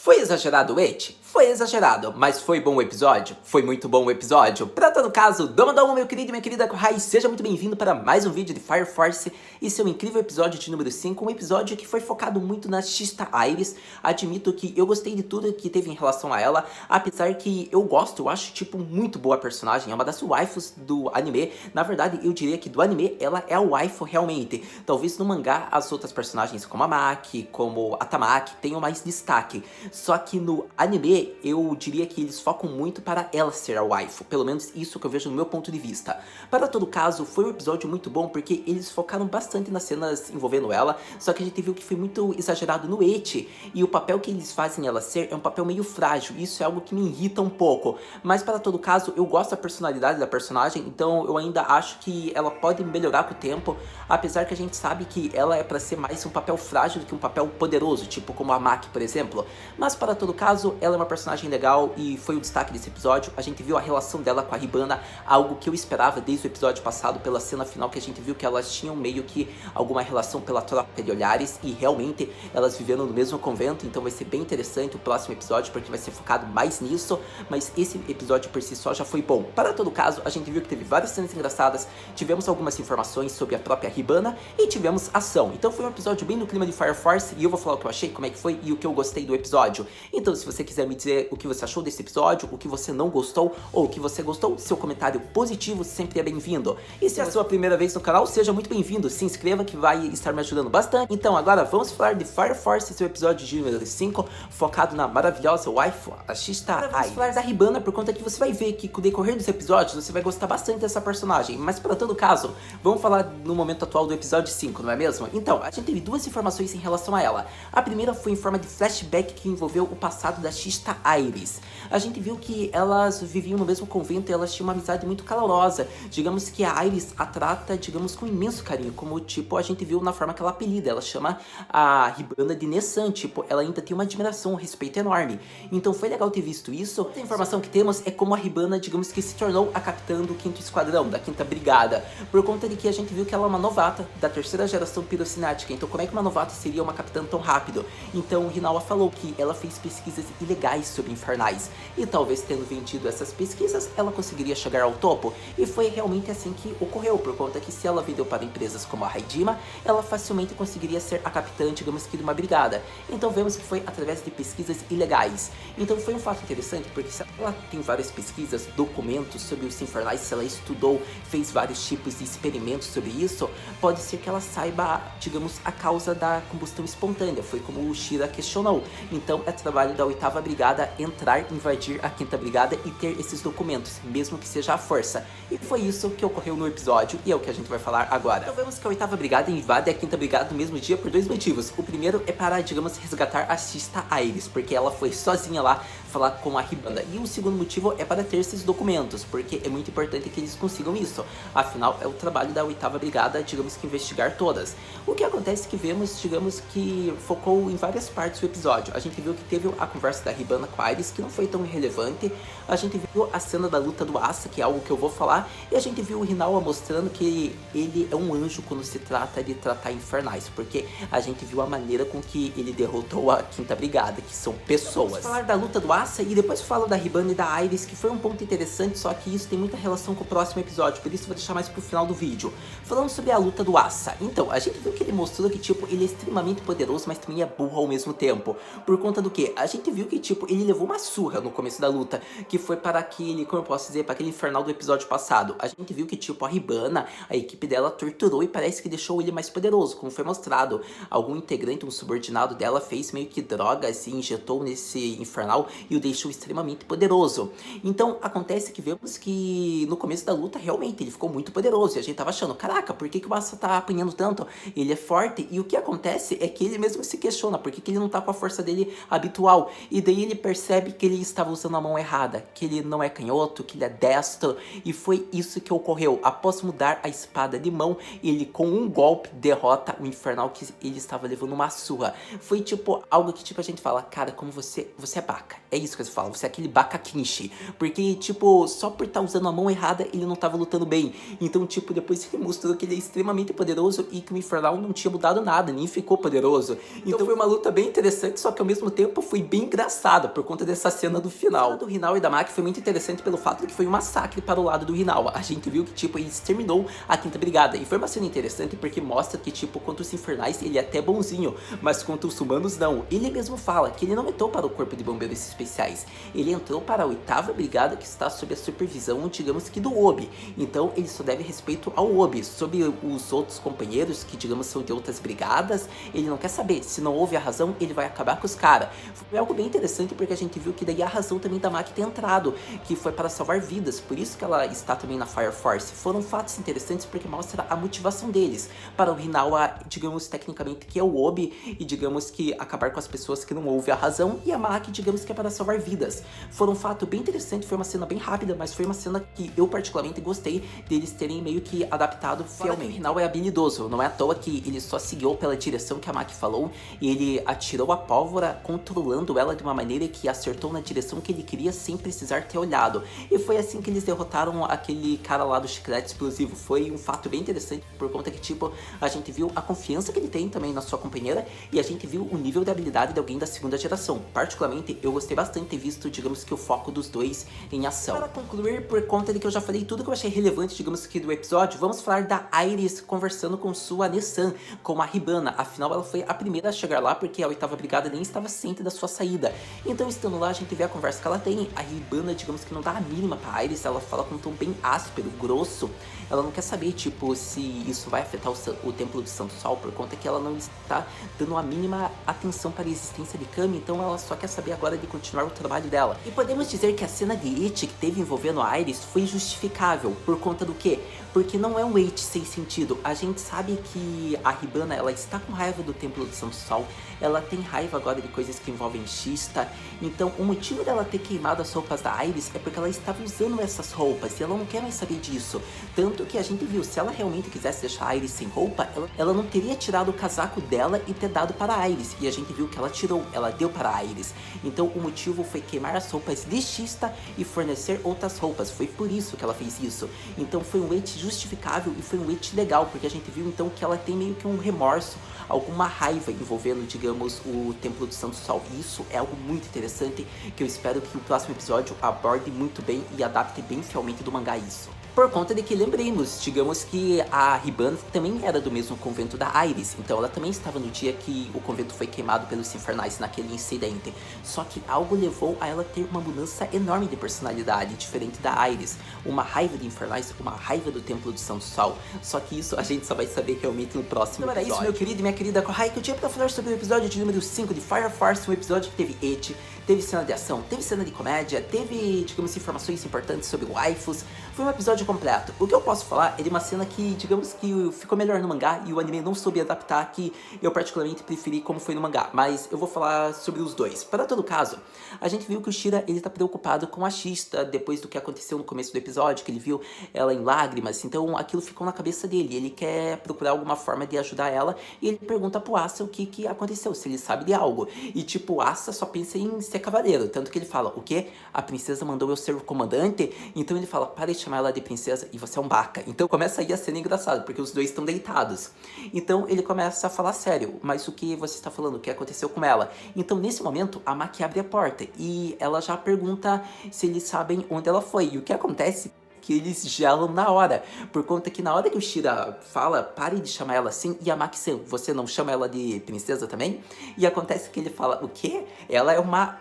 Foi exagerado, Eti? Foi exagerado, mas foi bom o episódio? Foi muito bom o episódio. Pra todo caso, Domo, meu querido e minha querida Kohai, seja muito bem-vindo para mais um vídeo de Fire Force e seu incrível episódio de número 5, um episódio que foi focado muito na Shista Iris. Admito que eu gostei de tudo que teve em relação a ela, apesar que eu acho, tipo, muito boa a personagem, é uma das waifus do anime. Na verdade, eu diria que do anime, ela é a waifu realmente. Talvez no mangá, as outras personagens como a Maki, como a Tamaki, tenham mais destaque. Só que no anime, eu diria que eles focam muito para ela ser a waifu. Pelo menos isso que eu vejo no meu ponto de vista. Para todo caso, foi um episódio muito bom porque eles focaram bastante nas cenas envolvendo ela. Só que a gente viu que foi muito exagerado no Eti. E o papel que eles fazem ela ser é um papel meio frágil. Isso é algo que me irrita um pouco. Mas para todo caso, eu gosto da personalidade da personagem. Então eu ainda acho que ela pode melhorar com o tempo. Apesar que a gente sabe que ela é para ser mais um papel frágil do que um papel poderoso. Tipo como a Maki, por exemplo. Mas para todo caso, ela é uma personagem legal e foi o destaque desse episódio. A gente viu a relação dela com a Hibana, algo que eu esperava desde o episódio passado, pela cena final que a gente viu que elas tinham meio que alguma relação pela troca de olhares e realmente elas vivendo no mesmo convento, então vai ser bem interessante o próximo episódio porque vai ser focado mais nisso, mas esse episódio por si só já foi bom. Para todo caso, a gente viu que teve várias cenas engraçadas, tivemos algumas informações sobre a própria Hibana e tivemos ação. Então foi um episódio bem no clima de Fire Force e eu vou falar o que eu achei, como é que foi e o que eu gostei do episódio. Então, se você quiser me dizer o que você achou desse episódio, o que você não gostou ou o que você gostou, seu comentário positivo sempre é bem-vindo. E se é a sua primeira vez no canal, seja muito bem-vindo, se inscreva que vai estar me ajudando bastante. Então, agora vamos falar de Fire Force, seu episódio de número 5, focado na maravilhosa waifu, a Shista Iris. Vamos falar da Hibana por conta que você vai ver que com o decorrer dos episódios você vai gostar bastante dessa personagem. Mas para todo caso, vamos falar no momento atual do episódio 5, não é mesmo? Então, a gente teve duas informações em relação a ela. A primeira foi em forma de flashback que envolveu o passado da Shista Iris. A gente viu que elas viviam no mesmo convento e elas tinham uma amizade muito calorosa. Digamos que a Iris a trata, digamos, com imenso carinho, como tipo a gente viu na forma que ela apelida. Ela chama a Hibana de Nessan, tipo, ela ainda tem uma admiração, um respeito enorme. Então foi legal ter visto isso. A informação que temos é como a Hibana, digamos que se tornou a capitã do 5º Esquadrão, da 5ª Brigada, por conta de que a gente viu que ela é uma novata da 3ª geração pirocinética. Então como é que uma novata seria uma capitã tão rápido? Então o Hinawa falou que ela fez pesquisas ilegais sobre infernais e talvez tendo vendido essas pesquisas ela conseguiria chegar ao topo, e foi realmente assim que ocorreu, por conta que se ela vendeu para empresas como a Haidima, ela facilmente conseguiria ser a capitã, digamos que de uma brigada. Então vemos que foi através de pesquisas ilegais. Então foi um fato interessante porque se ela tem várias pesquisas, documentos sobre os infernais, se ela estudou, fez vários tipos de experimentos sobre isso, pode ser que ela saiba, digamos, a causa da combustão espontânea, foi como o Shira questionou. Então é trabalho da 8ª Brigada entrar, invadir a 5ª Brigada e ter esses documentos, mesmo que seja à força. E foi isso que ocorreu no episódio e é o que a gente vai falar agora. Então vemos que a 8ª Brigada invade a 5ª Brigada no mesmo dia por dois motivos. O primeiro é para, digamos, resgatar a Shista Iris, porque ela foi sozinha lá falar com a Hibana. E o segundo motivo é para ter esses documentos, porque é muito importante que eles consigam isso. Afinal, é o trabalho da 8ª Brigada, digamos que investigar todas. O que acontece é que vemos, digamos que focou em várias partes do episódio. A gente viu que teve a conversa da Hibana com a Iris, que não foi tão relevante. A gente viu a cena da luta do Asa, que é algo que eu vou falar. E a gente viu o Hinawa mostrando que ele é um anjo quando se trata de tratar infernais, porque a gente viu a maneira com que ele derrotou a 5ª Brigada, que são pessoas. Vamos falar da luta do Asa e depois falo da Hibana e da Iris, que foi um ponto interessante, só que isso tem muita relação com o próximo episódio, por isso eu vou deixar mais pro final do vídeo. Falando sobre a luta do Asa, então, a gente viu que ele mostrou que, tipo, ele é extremamente poderoso, mas também é burro ao mesmo tempo. Por conta do que? A gente viu que, tipo, ele levou uma surra no começo da luta, que foi para aquele, como eu posso dizer, para aquele infernal do episódio passado. A gente viu que, tipo, a Hibana, a equipe dela torturou e parece que deixou ele mais poderoso, como foi mostrado. Algum integrante, um subordinado dela, fez meio que drogas e injetou nesse infernal e o deixou extremamente poderoso. Então acontece que vemos que no começo da luta realmente ele ficou muito poderoso e a gente tava achando, caraca, por que o Asa tá apanhando tanto? Ele é forte. E o que acontece é que ele mesmo se questiona por que ele não tá com a força dele habitual, e daí ele percebe que ele estava usando a mão errada, que ele não é canhoto, que ele é destro, e foi isso que ocorreu. Após mudar a espada de mão, ele com um golpe derrota o infernal que ele estava levando uma surra. Foi tipo algo que tipo a gente fala, cara, como você é baca. É isso que você fala, você é aquele Baka Kinshi. Porque, tipo, só por estar usando a mão errada, ele não estava lutando bem. Então, tipo, depois ele mostrou que ele é extremamente poderoso e que o Infernal não tinha mudado nada, nem ficou poderoso. Então foi uma luta bem interessante, só que ao mesmo tempo foi bem engraçada por conta dessa cena do final. A cena do Hinao e da Maki foi muito interessante pelo fato de que foi um massacre para o lado do Hinao. A gente viu que, tipo, ele exterminou a Quinta Brigada. E foi uma cena interessante porque mostra que, tipo, contra os infernais ele é até bonzinho, mas contra os humanos não. Ele mesmo fala que ele não entrou para o Corpo de Bombeiros Especiais. Ele entrou para a 8ª Brigada, que está sob a supervisão, digamos que, do Obi. Então ele só deve respeito ao Obi. Sobre os outros companheiros, que digamos são de outras brigadas, ele não quer saber. Se não houve a razão, ele vai acabar com os caras. Foi algo bem interessante porque a gente viu que daí a razão também da Maki ter entrado, que foi para salvar vidas. Por isso que ela está também na Fire Force. Foram fatos interessantes porque mostra a motivação deles para o Hinao, digamos tecnicamente que é o Obi, e digamos que acabar com as pessoas que não houve a razão, e a Maki, digamos que é para salvar vidas. Foi um fato bem interessante, foi uma cena bem rápida, mas foi uma cena que eu particularmente gostei deles terem meio que adaptado fielmente. O Hinao é habilidoso, não é à toa que ele só seguiu pela direção que a Maki falou, e ele atirou a pólvora controlando ela de uma maneira que acertou na direção que ele queria sem precisar ter olhado. E foi assim que eles derrotaram aquele cara lá do chiclete explosivo. Foi um fato bem interessante por conta que, tipo, a gente viu a confiança que ele tem também na sua companheira, e a gente viu o nível de habilidade de alguém da 2ª geração. Particularmente, eu gostei bastante de ter visto, digamos que, o foco dos dois em ação. Para concluir, por conta de que eu já falei tudo que eu achei relevante, digamos que, do episódio, vamos falar da Iris conversando com sua Nessan, com a Hibana. Afinal, ela foi a primeira a chegar lá porque a 8ª Brigada nem estava ciente da sua saída. Então, estando lá, a gente vê a conversa que ela tem. A Hibana, digamos que não dá a mínima pra Iris, ela fala com um tom bem áspero, grosso. Ela não quer saber, tipo, se isso vai afetar o Templo do Santo Sol, por conta que ela não está dando a mínima atenção para a existência de Kami, então ela só quer saber agora de continuar o trabalho dela. E podemos dizer que a cena de Ichi que teve envolvendo a Iris foi justificável, por conta do quê? Porque não é um Ichi sem sentido. A gente sabe que a Hibana, ela está com raiva do Templo do Santo Sol, ela tem raiva agora de coisas que envolvem Shista, então o motivo dela ter queimado as roupas da Iris é porque ela estava usando essas roupas, e ela não quer mais saber disso. Tanto que a gente viu, se ela realmente quisesse deixar a Iris sem roupa, ela não teria tirado o casaco dela e ter dado para a Iris, e a gente viu que ela tirou, ela deu para a Iris. Então o motivo foi queimar as roupas de Shista e fornecer outras roupas, foi por isso que ela fez isso. Então foi um Ichi justificável e foi um Ichi legal, porque a gente viu então que ela tem meio que um remorso, alguma raiva envolvendo, digamos, o Templo do Santo Sol. E isso é algo muito interessante, que eu espero que o próximo episódio aborde muito bem e adapte bem fielmente do mangá isso. Por conta de que, lembremos, digamos que a Hibana também era do mesmo convento da Iris, então ela também estava no dia que o convento foi queimado pelos infernais naquele incidente. Só que algo levou a ela ter uma mudança enorme de personalidade, diferente da Iris. Uma raiva de infernais, uma raiva do Templo do Santo Sol. Só que isso a gente só vai saber realmente no próximo episódio. Então era isso, meu querido e minha querida Kohai, que eu tinha pra falar sobre o episódio de número 5 de Fire Force, um episódio que teve Ichi, teve cena de ação, teve cena de comédia, teve, digamos, informações importantes sobre waifus. Foi um episódio completo. O que eu posso falar é de uma cena que, digamos que ficou melhor no mangá e o anime não soube adaptar, que eu particularmente preferi como foi no mangá, mas eu vou falar sobre os dois. Para todo caso, a gente viu que o Shira, ele tá preocupado com a Shista depois do que aconteceu no começo do episódio, que ele viu ela em lágrimas, então aquilo ficou na cabeça dele, ele quer procurar alguma forma de ajudar ela, e ele pergunta pro Asa o que aconteceu, se ele sabe de algo, e tipo, o Asa só pensa em ser cavaleiro, tanto que ele fala, o quê? A princesa mandou eu ser o comandante? Então ele fala, para de chamar ela de princesa e você é um baca. Então começa aí a cena engraçada, porque os dois estão deitados. Então ele começa a falar sério, mas o que você está falando? O que aconteceu com ela? Então nesse momento a Maki abre a porta e ela já pergunta se eles sabem onde ela foi. E o que acontece? Que eles gelam na hora, por conta que na hora que o Shira fala, pare de chamar ela assim, e a Maki-san, você não chama ela de princesa também? E acontece que ele fala, o quê? Ela é uma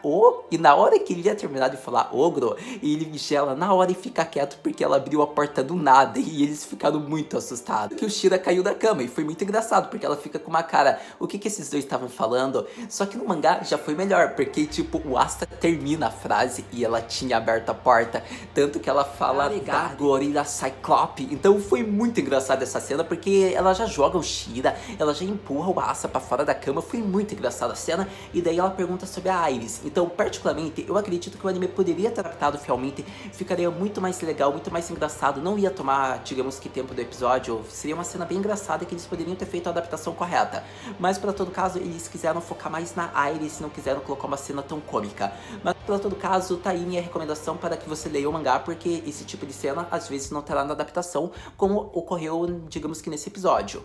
e na hora que ele ia terminar de falar ogro, ele gela na hora e fica quieto porque ela abriu a porta do nada, e eles ficaram muito assustados. Que o Shira caiu da cama, e foi muito engraçado, porque ela fica com uma cara, o que esses dois estavam falando? Só que no mangá já foi melhor, porque tipo, o Asta termina a frase e ela tinha aberto a porta, tanto que ela fala da gorila Cyclope. Então foi muito engraçado essa cena, porque ela já joga o Shira, ela já empurra o Asa pra fora da cama, foi muito engraçada a cena, e daí ela pergunta sobre a Iris. Então, particularmente, eu acredito que o anime poderia ter adaptado fielmente, ficaria muito mais legal, muito mais engraçado, não ia tomar, digamos que tempo do episódio, seria uma cena bem engraçada que eles poderiam ter feito a adaptação correta. Mas, para todo caso, eles quiseram focar mais na Iris, não quiseram colocar uma cena tão cômica. Mas, para todo caso, tá aí minha recomendação para que você leia o mangá, porque esse tipo de cena às vezes não terá na adaptação, como ocorreu, digamos que nesse episódio.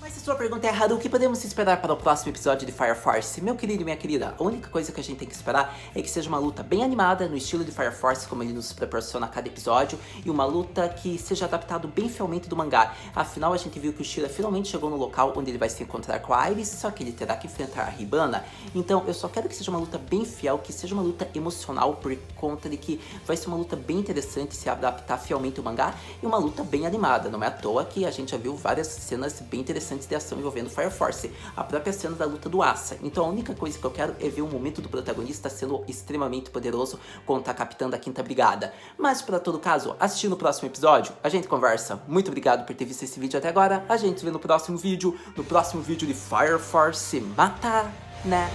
Mas se sua pergunta é, Haru, o que podemos esperar para o próximo episódio de Fire Force? Meu querido e minha querida, a única coisa que a gente tem que esperar é que seja uma luta bem animada, no estilo de Fire Force, como ele nos proporciona a cada episódio, e uma luta que seja adaptado bem fielmente do mangá. Afinal, a gente viu que o Shira finalmente chegou no local onde ele vai se encontrar com a Iris, só que ele terá que enfrentar a Hibana. Então, eu só quero que seja uma luta bem fiel, que seja uma luta emocional, por conta de que vai ser uma luta bem interessante se adaptar fielmente ao mangá, e uma luta bem animada. Não é à toa que a gente já viu várias cenas bem interessantes de ação envolvendo Fire Force, a própria cena da luta do Asa. Então a única coisa que eu quero é ver o momento do protagonista sendo extremamente poderoso contra a capitã da 5ª Brigada. Mas para todo caso, assistindo o próximo episódio, a gente conversa. Muito obrigado por ter visto esse vídeo até agora. A gente se vê no próximo vídeo de Fire Force. Mata, né?